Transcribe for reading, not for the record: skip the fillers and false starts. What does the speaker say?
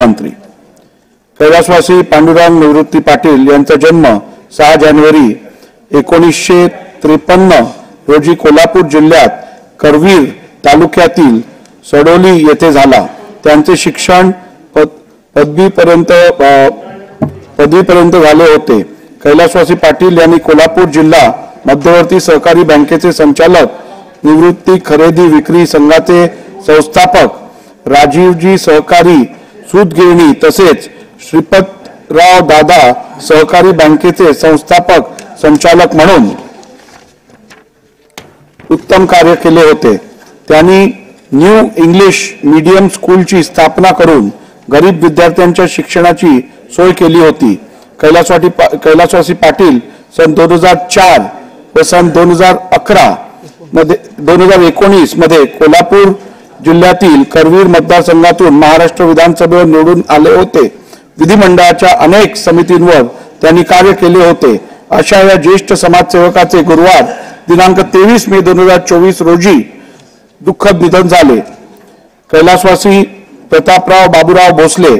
मंत्री कैलासवासी पांडुरंग निवृत्ती पाटील यांचा जन्म 6 जानेवारी 1953 रोजी कोल्हापूर जिल्ह्यात करवीर तालुक्यातील सडोली येथे झाला। त्यांचे शिक्षण पदवीपर्यंत झाले होते। कैलासवासी पाटील यांनी कोल्हापूर जिल्हा मध्यवर्ती सहकारी बँकेचे संचालक, निवृत्ती खरेदी विक्री संघाचे संस्थापक, राजीवजी सहकारी सूतगिरणी तसेच श्रीपतराव दादा सहकारी बँकेचे संस्थापक संचालक म्हणून उत्तम कार्य केले होते। त्यांनी न्यू इंग्लिश मीडियम स्कूलची स्थापना करून गरीब विद्यार्थ्यांच्या शिक्षणाची सोय केली होती। कैलासवासी पाटील सन 2004 व सन 2019 मध्ये कोल्हापूर जिल्ह्यातील करवीर मतदारसंघातून महाराष्ट्र विधानसभेवर निवडून आले होते। विधिमंडळाच्या अनेक समितींवर त्यांनी कार्य केले होते। अशा या ज्येष्ठ समाजसेवकाचे गुरुवार दिनांक 23 मे 2024 रोजी दुःखद निधन झाले। कैलासवासी प्रतापराव बाबूराव भोसले